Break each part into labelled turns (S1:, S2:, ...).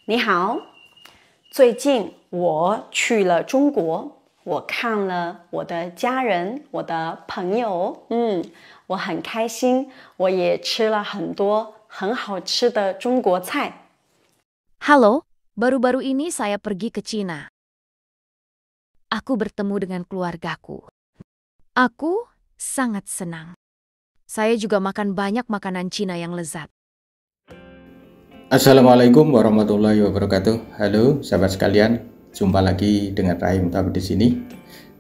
S1: 你好，最近我去了中国，我看了我的家人、我的朋友，我很开心，我也吃了很多很好吃的中国菜。
S2: Halo, baru-baru ini saya pergi ke Cina. Aku bertemu dengan keluargaku. Aku sangat senang. Saya juga makan banyak makanan Cina yang lezat.
S3: Assalamualaikum warahmatullahi wabarakatuh. Halo sahabat sekalian, jumpa lagi dengan Rahim Tabib di sini.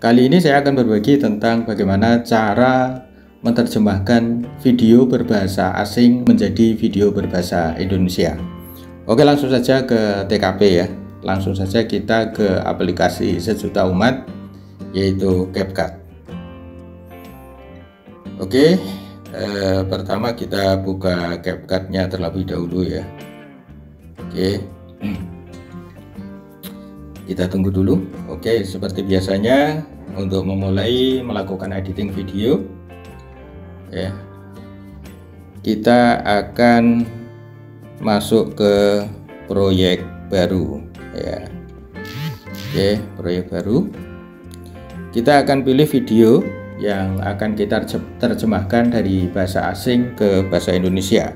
S3: Kali ini saya akan berbagi tentang bagaimana cara menerjemahkan video berbahasa asing menjadi video berbahasa Indonesia. Oke, langsung saja ke TKP ya. Langsung saja kita ke aplikasi sejuta umat, yaitu CapCut. Oke, pertama kita buka CapCut-nya terlebih dahulu ya. Oke, kita tunggu dulu. Oke, seperti biasanya untuk memulai melakukan editing video ya, kita akan masuk ke proyek baru ya. Oke, proyek baru, kita akan pilih video yang akan kita terjemahkan dari bahasa asing ke bahasa Indonesia.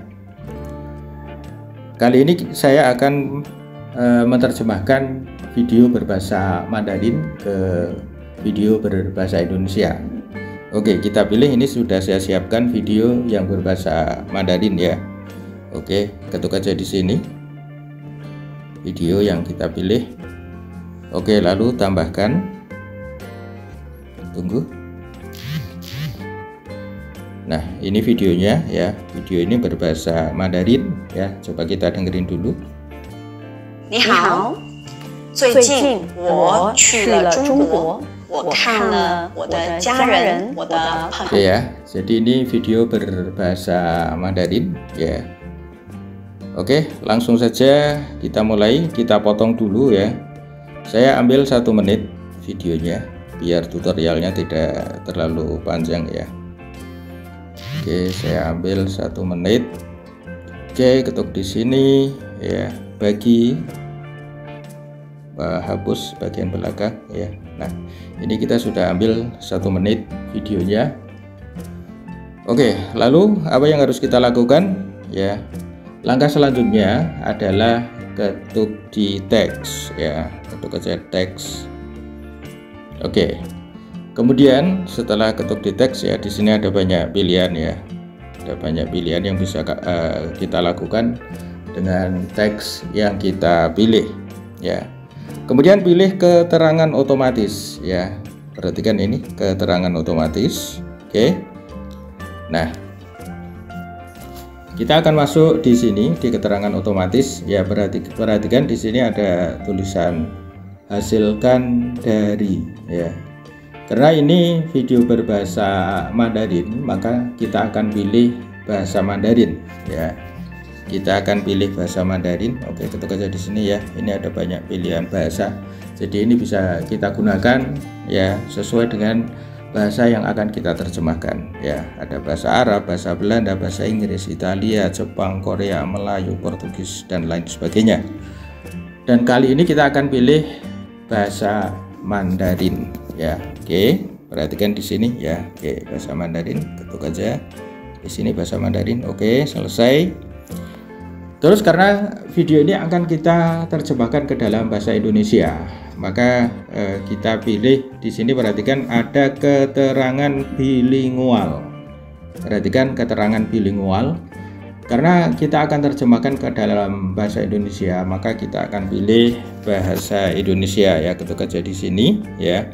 S3: Kali ini saya akan menerjemahkan video berbahasa Mandarin ke video berbahasa Indonesia. Oke, kita pilih, ini sudah saya siapkan video yang berbahasa Mandarin ya. Oke, ketuk aja di sini video yang kita pilih. Oke, lalu tambahkan, tunggu. Nah, ini videonya ya. Video ini berbahasa Mandarin ya. Coba kita dengerin dulu.
S1: 你好，最近我去了中国，我看了我的家人、我的朋友。
S3: Oke ya, jadi ini video berbahasa Mandarin ya. Oke, langsung saja kita mulai. Kita potong dulu ya. Saya ambil 1 menit videonya biar tutorialnya tidak terlalu panjang ya. Oke, saya ambil 1 menit. Oke, ketuk di sini ya, bagi, hapus bagian belakang ya. Nah, ini kita sudah ambil 1 menit videonya. Oke, lalu apa yang harus kita lakukan ya? Langkah selanjutnya adalah ketuk di teks ya, ketuk aja teks. Oke. Kemudian setelah ketuk di teks ya, di sini ada banyak pilihan ya. Ada banyak pilihan yang bisa kita lakukan dengan teks yang kita pilih ya. Kemudian pilih keterangan otomatis ya. Perhatikan ini keterangan otomatis. Oke. Nah, kita akan masuk di sini di keterangan otomatis ya. Perhatikan di sini ada tulisan hasilkan dari ya. Karena ini video berbahasa Mandarin, maka kita akan pilih bahasa Mandarin ya. Kita akan pilih bahasa Mandarin. Oke, ketuk aja di sini ya. Ini ada banyak pilihan bahasa. Jadi ini bisa kita gunakan ya sesuai dengan bahasa yang akan kita terjemahkan ya. Ada bahasa Arab, bahasa Belanda, bahasa Inggris, Italia, Jepang, Korea, Melayu, Portugis dan lain sebagainya. Dan kali ini kita akan pilih bahasa Mandarin ya. Oke, perhatikan di sini ya. Oke, bahasa Mandarin, ketuk aja di sini bahasa Mandarin. Oke, selesai. Terus karena video ini akan kita terjemahkan ke dalam bahasa Indonesia, maka kita pilih di sini. Perhatikan ada keterangan bilingual. Perhatikan keterangan bilingual. Karena kita akan terjemahkan ke dalam bahasa Indonesia, maka kita akan pilih bahasa Indonesia ya. Ketuk aja di sini ya.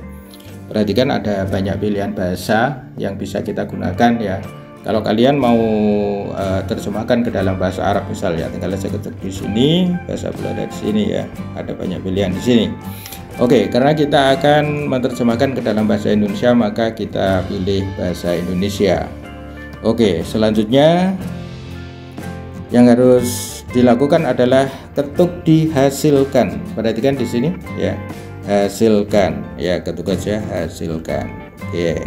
S3: Perhatikan ada banyak pilihan bahasa yang bisa kita gunakan ya. Kalau kalian mau terjemahkan ke dalam bahasa Arab misalnya, tinggal aja ketuk di sini, bahasa Belanda di sini ya. Ada banyak pilihan di sini. Oke, karena kita akan menerjemahkan ke dalam bahasa Indonesia, maka kita pilih bahasa Indonesia. Oke, selanjutnya yang harus dilakukan adalah ketuk dihasilkan. Perhatikan di sini ya. Hasilkan ya, ketuk aja hasilkan. Oke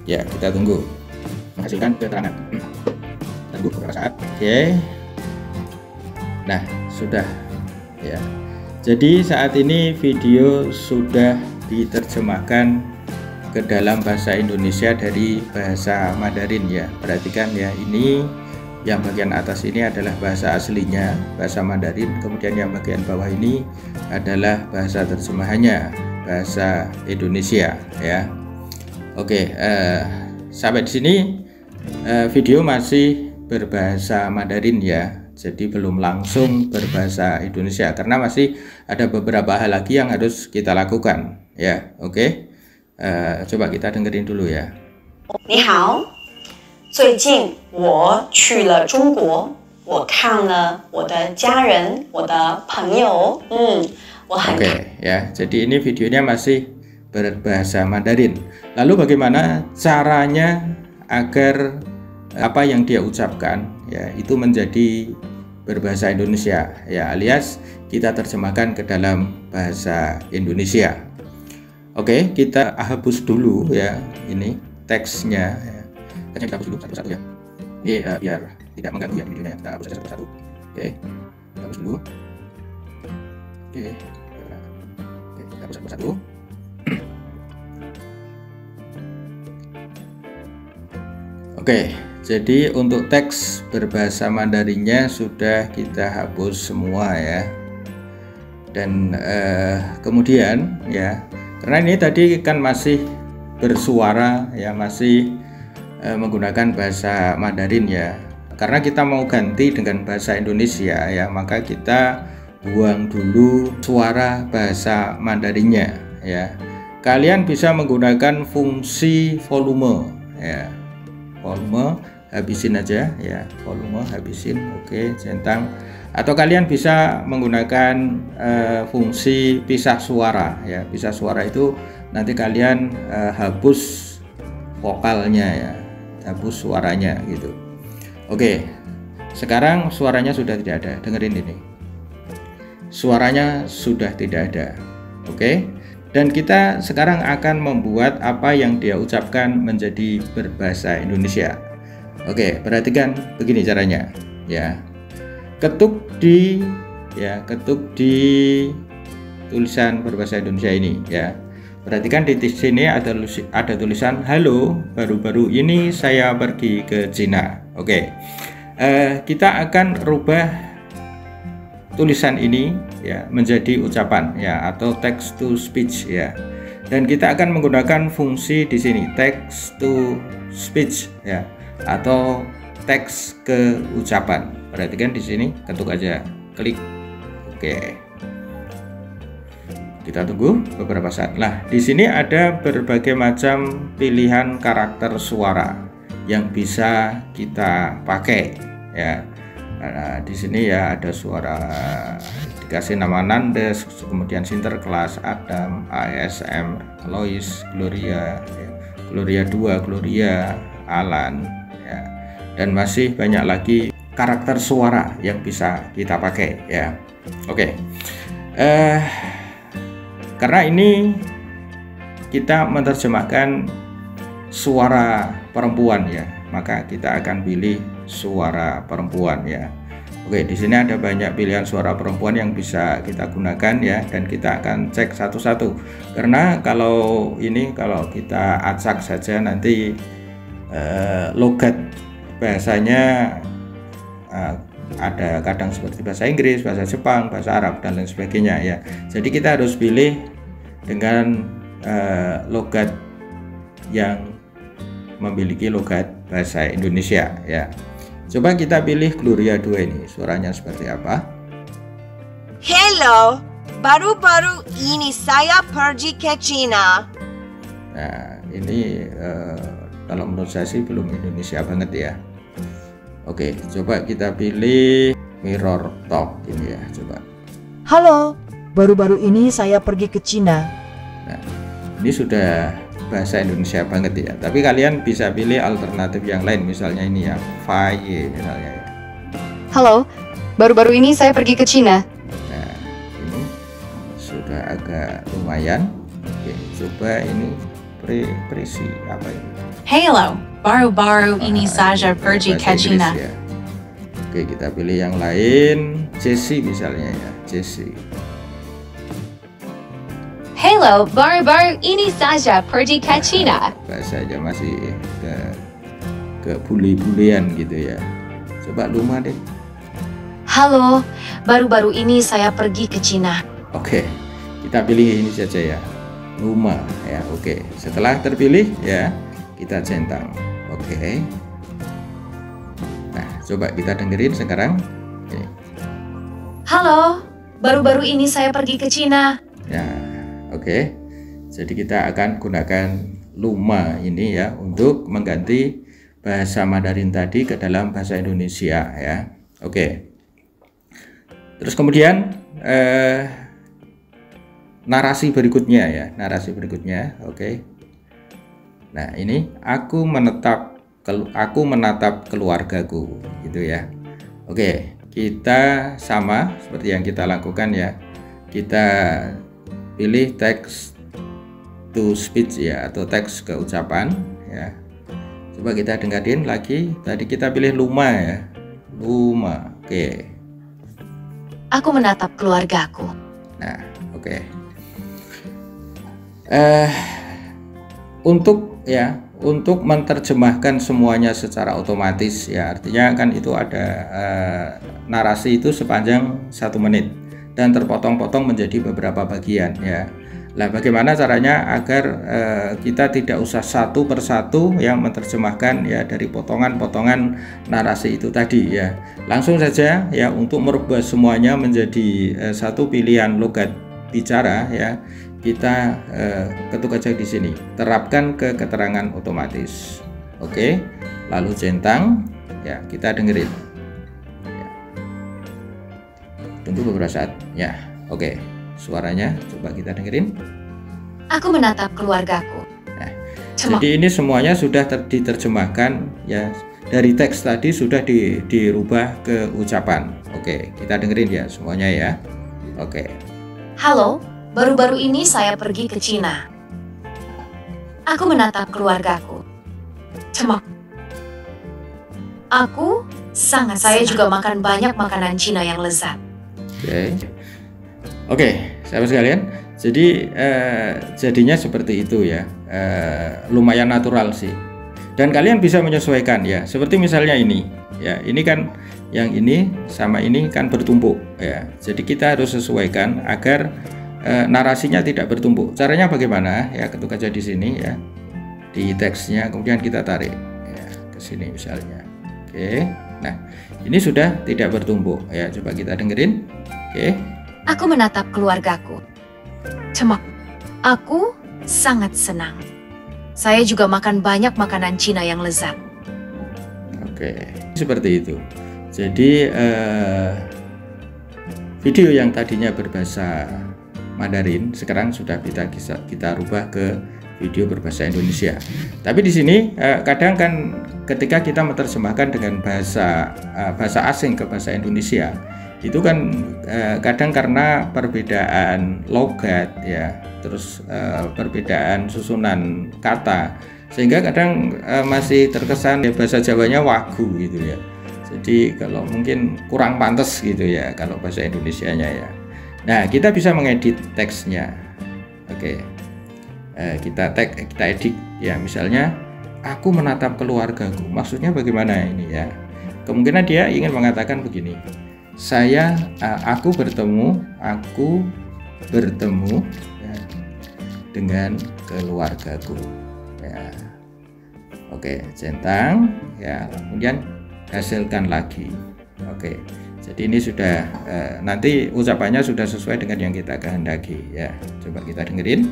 S3: ya, kita tunggu menghasilkan keterangan. Tunggu beberapa saat. Oke, nah sudah ya. Jadi saat ini video sudah diterjemahkan ke dalam bahasa Indonesia dari bahasa Mandarin ya. Perhatikan ya, ini yang bagian atas ini adalah bahasa aslinya, bahasa Mandarin. Kemudian yang bagian bawah ini adalah bahasa terjemahannya, bahasa Indonesia ya. Oke, sampai di sini video masih berbahasa Mandarin ya. Jadi belum langsung berbahasa Indonesia karena masih ada beberapa hal lagi yang harus kita lakukan ya. Oke, coba kita dengerin dulu ya.
S1: 你好，最近我去了中国，我看了我的家人，我的朋友，我很
S3: Oke ya, jadi ini videonya masih berbahasa Mandarin. Lalu bagaimana caranya agar apa yang dia ucapkan ya itu menjadi berbahasa Indonesia ya, alias kita terjemahkan ke dalam bahasa Indonesia. Oke, kita hapus dulu ya ini teksnya ya. Kita hapus dulu satu-satu ya. Ini biar tidak mengganggu ya videonya. Kita hapus saja satu-satu. Oke, kita hapus dulu. Oke, kita hapus satu-satu. Oke, jadi untuk teks berbahasa Mandarinnya sudah kita hapus semua ya. Dan kemudian ya, karena ini tadi kan masih bersuara ya, masih menggunakan bahasa Mandarin ya. Karena kita mau ganti dengan bahasa Indonesia ya, maka kita buang dulu suara bahasa Mandarinnya ya. Kalian bisa menggunakan fungsi volume ya. Volume habisin aja ya, volume habisin, oke, centang. Atau kalian bisa menggunakan fungsi pisah suara ya. Pisah suara itu nanti kalian hapus vokalnya ya, hapus suaranya gitu. Oke, sekarang suaranya sudah tidak ada, dengerin ini, suaranya sudah tidak ada. Oke, dan kita sekarang akan membuat apa yang dia ucapkan menjadi berbahasa Indonesia. Oke, perhatikan begini caranya ya. Ketuk di tulisan berbahasa Indonesia ini ya. Perhatikan di sini ada tulisan halo, baru-baru ini saya pergi ke Cina. Oke. Kita akan rubah tulisan ini ya menjadi ucapan ya, atau text to speech ya. Dan kita akan menggunakan fungsi di sini text to speech ya, atau teks ke ucapan. Perhatikan di sini, ketuk aja, klik. Oke. Kita tunggu beberapa saat. Nah, di sini ada berbagai macam pilihan karakter suara yang bisa kita pakai ya. Nah, di sini ya ada suara, dikasih nama Nandes, kemudian Sinterklas, Adam, ASM, Lois, Gloria, ya, Gloria 2, Gloria, Alan, ya, dan masih banyak lagi karakter suara yang bisa kita pakai ya. Oke, karena ini kita menerjemahkan suara perempuan ya, maka kita akan pilih suara perempuan ya. Oke, di sini ada banyak pilihan suara perempuan yang bisa kita gunakan ya, dan kita akan cek satu-satu. Karena kalau kita acak saja nanti logat bahasanya ada kadang seperti bahasa Inggris, bahasa Jepang, bahasa Arab dan lain sebagainya ya. Jadi kita harus pilih dengan logat yang memiliki logat bahasa Indonesia ya. Coba kita pilih Gloria 2 ini, suaranya seperti apa?
S4: Hello, baru-baru ini saya pergi ke Cina.
S3: Nah, ini kalau menurut saya sih belum Indonesia banget ya. Oke, coba kita pilih Mirror Talk ini ya, coba.
S5: Halo, baru-baru ini saya pergi ke Cina.
S3: Nah, ini sudah bahasa Indonesia banget ya. Tapi kalian bisa pilih alternatif yang lain, misalnya ini ya, Faye misalnya ya.
S6: Halo, baru-baru ini saya pergi ke Cina.
S3: Nah, ini sudah agak lumayan. Oke, coba ini Presi apa ini?
S7: Hello, baru-baru ini saya pergi ke Cina.
S3: Ya. Oke, kita pilih yang lain. Jessie misalnya ya, Jessie.
S6: Hello, baru-baru ini saya pergi ke Cina.
S3: Bahasanya masih ke bule-bulean gitu ya. Coba Luma deh.
S2: Halo, baru-baru ini saya pergi ke Cina.
S3: Oke, kita pilih ini saja ya, Luma ya. Oke, setelah terpilih ya, kita centang. Oke. Nah, coba kita dengerin sekarang. Oke.
S2: Halo, baru-baru ini saya pergi ke Cina.
S3: Ya, oke. Jadi kita akan gunakan Luma ini ya untuk mengganti bahasa Mandarin tadi ke dalam bahasa Indonesia ya. Oke. Terus kemudian narasi berikutnya ya, narasi berikutnya. Oke. Nah, ini aku menatap keluargaku gitu ya. Oke, kita sama seperti yang kita lakukan ya. Kita pilih text to speech ya, atau teks ke ucapan ya. Coba kita dengerin lagi. Tadi kita pilih Luma ya, Luma. Oke.
S2: Aku menatap keluargaku.
S3: Nah, oke. Untuk menerjemahkan semuanya secara otomatis ya, artinya kan itu ada narasi itu sepanjang 1 menit dan terpotong-potong menjadi beberapa bagian ya. Nah, bagaimana caranya agar kita tidak usah satu persatu yang menerjemahkan ya dari potongan-potongan narasi itu tadi ya. Langsung saja ya, untuk merubah semuanya menjadi satu pilihan logat bicara ya. Kita ketuk aja di sini, terapkan ke keterangan otomatis. Oke, lalu centang ya, kita dengerin ya. Tunggu beberapa saat ya. Oke, suaranya coba kita dengerin.
S2: Aku menatap keluargaku.
S3: Nah, jadi ini semuanya sudah diterjemahkan ya, dari teks tadi sudah dirubah ke ucapan. Oke, kita dengerin ya semuanya ya. Oke.
S2: Halo, baru-baru ini saya pergi ke Cina. Aku menatap keluargaku. Cemak. Aku sangat. Saya juga makan banyak makanan Cina yang lezat.
S3: Oke, sahabat sekalian. Jadi jadinya seperti itu ya. Lumayan natural sih. Dan kalian bisa menyesuaikan ya. Seperti misalnya ini ya. Ini kan yang ini sama ini kan bertumpuk ya. Jadi kita harus sesuaikan agar narasinya tidak bertumpuk. Caranya bagaimana? Ya, ketuk aja di sini ya, di teksnya, kemudian kita tarik ya, ke sini misalnya. Oke, nah ini sudah tidak bertumpuk ya. Coba kita dengerin. Oke.
S2: Aku menatap keluargaku. Cemak. Aku sangat senang. Saya juga makan banyak makanan Cina yang lezat.
S3: Oke, seperti itu. Jadi video yang tadinya berbahasa Mandarin sekarang sudah kita rubah ke video berbahasa Indonesia. Tapi di sini kadang kan ketika kita menerjemahkan dengan bahasa asing ke bahasa Indonesia, itu kan kadang karena perbedaan logat ya, terus perbedaan susunan kata, sehingga kadang masih terkesan ya bahasa Jawanya wagu gitu ya. Jadi kalau mungkin kurang pantas gitu ya kalau bahasa Indonesianya ya. Nah, kita bisa mengedit teksnya. Oke. Kita edit ya, misalnya aku menatap keluargaku. Maksudnya bagaimana ini ya? Kemungkinan dia ingin mengatakan begini. Aku bertemu ya, dengan keluargaku ya. Oke, centang ya, kemudian hasilkan lagi. Oke. Jadi ini sudah nanti ucapannya sudah sesuai dengan yang kita kehendaki ya. Coba kita dengerin.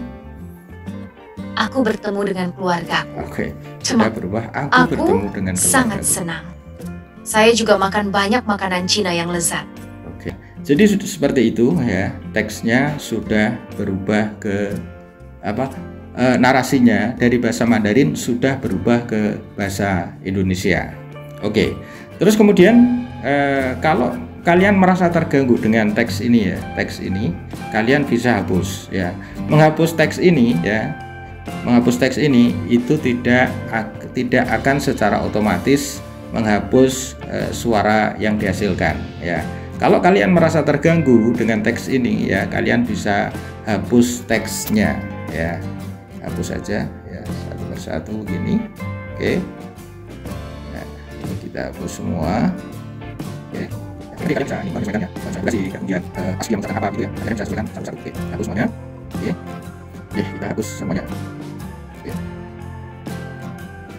S2: Aku bertemu dengan keluargaku.
S3: Oke, sudah berubah. Aku bertemu dengan keluargaku.
S2: Sangat senang. Saya juga makan banyak makanan Cina yang lezat.
S3: Oke, jadi sudah seperti itu ya. Teksnya sudah berubah ke narasinya dari bahasa Mandarin sudah berubah ke bahasa Indonesia. Oke, terus kemudian kalau kalian merasa terganggu dengan teks ini ya, teks ini kalian bisa hapus ya. Menghapus teks ini ya, menghapus teks ini itu tidak akan secara otomatis menghapus suara yang dihasilkan ya. Kalau kalian merasa terganggu dengan teks ini ya, kalian bisa hapus teksnya ya. Hapus saja ya, satu persatu begini. Oke. Nah, ini kita hapus semua. Oke. Jadi kalian bisa menyesuaikannya, kemudian asli yang misalkan apa gitu ya. Kalian bisa sesuaikan satu-satu. Oke, hapus semuanya. Oke. Oke, kita hapus semuanya. Oke.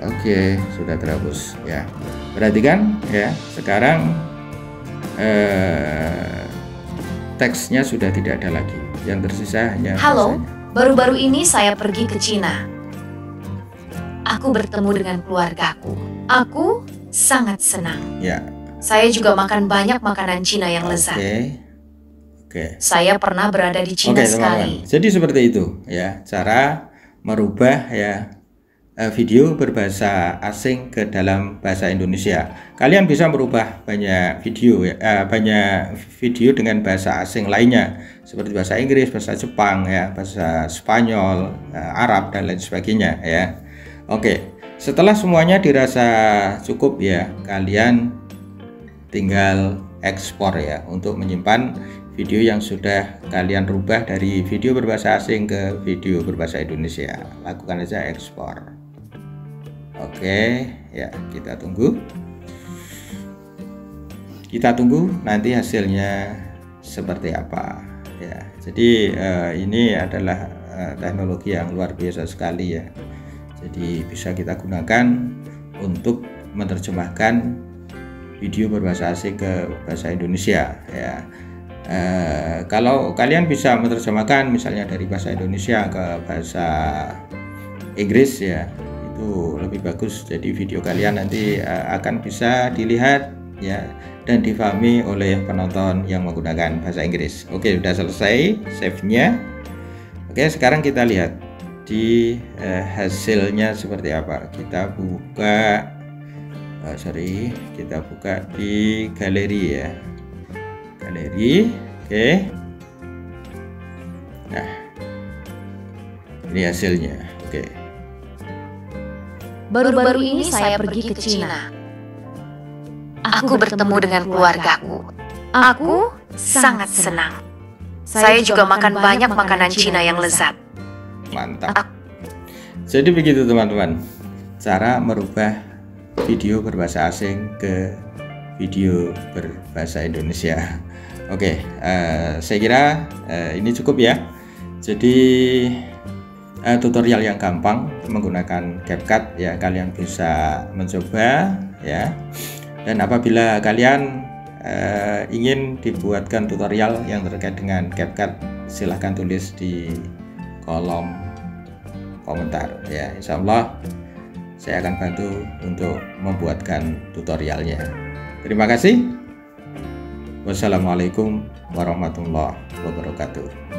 S3: Oke, sudah terhapus ya. Perhatikan ya, sekarang teksnya sudah tidak ada lagi. Yang tersisa hanya
S2: Halo,
S3: bahasanya.
S2: baru-baru ini saya pergi ke Cina. Aku bertemu dengan keluargaku. Aku sangat senang.
S3: Ya.
S2: Saya juga makan banyak makanan Cina yang lezat.
S3: Oke.
S2: Saya pernah berada di Cina
S3: Oke,
S2: sekali.
S3: teman-teman. Jadi seperti itu ya, cara merubah ya video berbahasa asing ke dalam bahasa Indonesia. Kalian bisa merubah banyak video ya, banyak video dengan bahasa asing lainnya seperti bahasa Inggris, bahasa Jepang ya, bahasa Spanyol, Arab dan lain sebagainya ya. Oke, setelah semuanya dirasa cukup ya, kalian tinggal ekspor ya untuk menyimpan video yang sudah kalian rubah dari video berbahasa asing ke video berbahasa Indonesia. Lakukan aja ekspor. Oke, ya kita tunggu. Kita tunggu nanti hasilnya seperti apa ya. Jadi ini adalah teknologi yang luar biasa sekali ya. Jadi bisa kita gunakan untuk menerjemahkan video berbahasa asing ke bahasa Indonesia ya. Kalau kalian bisa menerjemahkan misalnya dari bahasa Indonesia ke bahasa Inggris ya, itu lebih bagus. Jadi video kalian nanti akan bisa dilihat ya dan difahami oleh penonton yang menggunakan bahasa Inggris. Oke, sudah selesai save-nya. Oke, sekarang kita lihat di hasilnya seperti apa. Kita buka kita buka di galeri ya. Galeri. Oke. Nah, ini hasilnya. Oke.
S2: Baru-baru ini saya pergi ke Cina. Aku bertemu dengan keluargaku. Aku sangat senang. Saya juga makan banyak makanan Cina yang lezat.
S3: Mantap. Jadi begitu teman-teman, cara merubah video berbahasa asing ke video berbahasa Indonesia. Oke, saya kira ini cukup ya. Jadi tutorial yang gampang menggunakan CapCut ya, kalian bisa mencoba ya. Dan apabila kalian ingin dibuatkan tutorial yang terkait dengan CapCut, silahkan tulis di kolom komentar ya. Insya Allah saya akan bantu untuk membuatkan tutorialnya. Terima kasih. Wassalamualaikum warahmatullahi wabarakatuh.